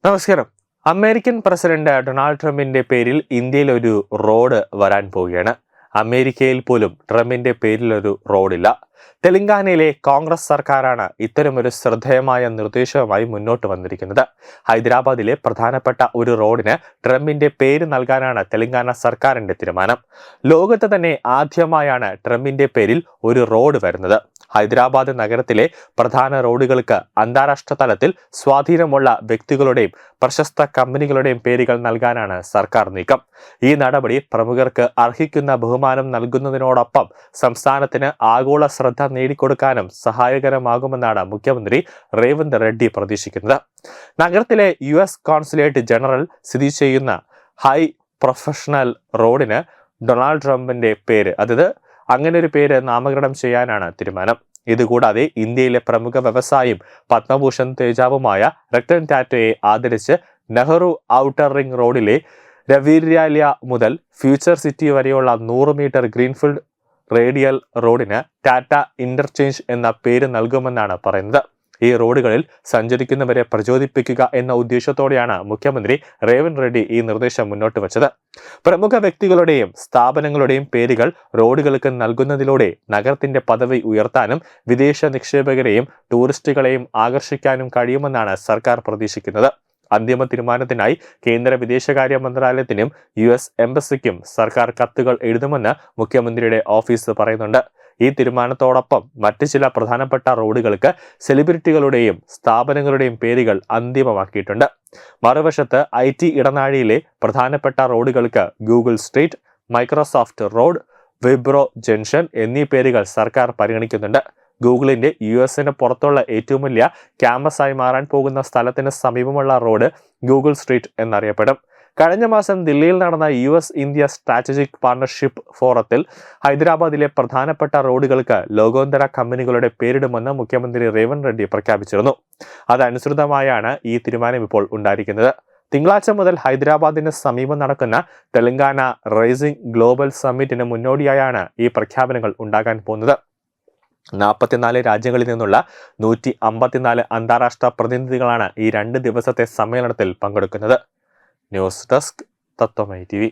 നമസ്കാരം. American president Donald ട്രംപിന്റെ പേരിൽ ഇന്ത്യയിൽ ഒരു റോഡ് വരാൻ പോവുകയാണ്. അമേരിക്കയിൽ പോലും ട്രംപിന്റെ പേരിൽ ഒരു റോഡില്ല. തെലങ്കാനയിലെ കോൺഗ്രസ് സർക്കാരാണ് ഇത്തരമൊരു ശ്രദ്ധേയമായ നിർദ്ദേശവുമായി മുന്നോട്ട് വന്നിരിക്കുന്നത്. ഹൈദരാബാദിലെ പ്രധാനപ്പെട്ട ഒരു റോഡിന് ട്രംപിന്റെ പേര് നൽകാനാണ് തെലങ്കാന സർക്കാരിന്റെ തീരുമാനം. ലോകത്ത് തന്നെ ആദ്യമായാണ് ട്രംപിന്റെ പേരിൽ ഒരു റോഡ് വരുന്നത്. ഹൈദരാബാദ് നഗരത്തിലെ പ്രധാന റോഡുകൾക്ക് അന്താരാഷ്ട്ര തലത്തിൽ സ്വാധീനമുള്ള വ്യക്തികളുടെയും പ്രശസ്ത കമ്പനികളുടെയും പേരുകൾ നൽകാനാണ് സർക്കാർ നീക്കം. ഈ നടപടി പ്രമുഖർക്ക് അർഹിക്കുന്ന ബഹുമാനം നൽകുന്നതിനോടൊപ്പം സംസ്ഥാനത്തിന് ആഗോള ശ്രദ്ധ നേടിക്കൊടുക്കാനും സഹായകരമാകുമെന്നാണ് മുഖ്യമന്ത്രി റേവന്ത് റെഡ്ഡി പ്രതീക്ഷിക്കുന്നത്. നഗരത്തിലെ US കോൺസുലേറ്റ് ജനറൽ സ്ഥിതി ചെയ്യുന്ന ഹൈ പ്രൊഫഷണൽ റോഡിന് ഡൊണാൾഡ് ട്രംപിന്റെ പേര്, അതായത് അങ്ങനെ ഒരു പേര് നാമകരണം ചെയ്യാനാണ് തീരുമാനം. ഇതുകൂടാതെ ഇന്ത്യയിലെ പ്രമുഖ വ്യവസായിയും പത്മഭൂഷൺ തേജാവുമായ രത്തൻ ടാറ്റയെ ആദരിച്ച് നെഹ്റു ഔട്ടർ റിംഗ് റോഡിലെ രവീര്യാലിയ മുതൽ ഫ്യൂച്ചർ സിറ്റി വരെയുള്ള 100 മീറ്റർ ഗ്രീൻഫീൽഡ് റേഡിയൽ റോഡിന് ടാറ്റ ഇന്റർചേഞ്ച് എന്ന പേര് നൽകുമെന്നാണ് പറയുന്നത്. ഈ റോഡുകളിൽ സഞ്ചരിക്കുന്നവരെ പ്രചോദിപ്പിക്കുക എന്ന ഉദ്ദേശത്തോടെയാണ് മുഖ്യമന്ത്രി റേവന്ത് റെഡ്ഡി ഈ നിർദ്ദേശം മുന്നോട്ട് വച്ചത്. പ്രമുഖ വ്യക്തികളുടെയും സ്ഥാപനങ്ങളുടെയും പേരുകൾ റോഡുകൾക്ക് നൽകുന്നതിലൂടെ നഗരത്തിന്റെ പദവി ഉയർത്താനും വിദേശ നിക്ഷേപകരെയും ടൂറിസ്റ്റുകളെയും ആകർഷിക്കാനും കഴിയുമെന്നാണ് സർക്കാർ പ്രതീക്ഷിക്കുന്നത്. അന്തിമ തീരുമാനത്തിനായി കേന്ദ്ര വിദേശകാര്യ മന്ത്രാലയത്തിനും US എംബസിക്കും സർക്കാർ കത്തുകൾ എഴുതുമെന്ന് മുഖ്യമന്ത്രിയുടെ ഓഫീസ് പറയുന്നുണ്ട്. ഈ തീരുമാനത്തോടൊപ്പം മറ്റ് ചില പ്രധാനപ്പെട്ട റോഡുകൾക്ക് സെലിബ്രിറ്റികളുടെയും സ്ഥാപനങ്ങളുടെയും പേരുകൾ അന്തിമമാക്കിയിട്ടുണ്ട്. മറുവശത്ത് IT ഇടനാഴിയിലെ പ്രധാനപ്പെട്ട റോഡുകൾക്ക് Google street, Microsoft road, Wipro junction എന്നീ പേരുകൾ സർക്കാർ പരിഗണിക്കുന്നുണ്ട്. ഗൂഗിളിന്റെ US പുറത്തുള്ള ഏറ്റവും വലിയ ക്യാമ്പസായി മാറാൻ പോകുന്ന സ്ഥലത്തിന് സമീപമുള്ള റോഡ് ഗൂഗിൾ സ്ട്രീറ്റ് എന്നറിയപ്പെടും. കഴിഞ്ഞ മാസം ദില്ലിയിൽ നടന്ന US ഇന്ത്യ സ്ട്രാറ്റജിക് പാർട്ണർഷിപ്പ് ഫോറത്തിൽ ഹൈദരാബാദിലെ പ്രധാനപ്പെട്ട റോഡുകൾക്ക് ലോകോത്തര കമ്പനികളുടെ പേരിടുമെന്ന് മുഖ്യമന്ത്രി റേവന്ത് റെഡ്ഡി പ്രഖ്യാപിച്ചിരുന്നു. അതനുസൃതമായാണ് ഈ തീരുമാനം ഇപ്പോൾ ഉണ്ടായിരിക്കുന്നത്. തിങ്കളാഴ്ച മുതൽ ഹൈദരാബാദിന് സമീപം നടക്കുന്ന തെലങ്കാന റൈസിംഗ് ഗ്ലോബൽ സമ്മിറ്റിന് മുന്നോടിയായാണ് ഈ പ്രഖ്യാപനങ്ങൾ ഉണ്ടാകാൻ പോകുന്നത്. 44 രാജ്യങ്ങളിൽ നിന്നുള്ള 154 അന്താരാഷ്ട്ര പ്രതിനിധികളാണ് ഈ 2 ദിവസത്തെ സമ്മേളനത്തിൽ പങ്കെടുക്കുന്നത്. ന്യൂസ് ഡെസ്ക് തത്വമൈ TV.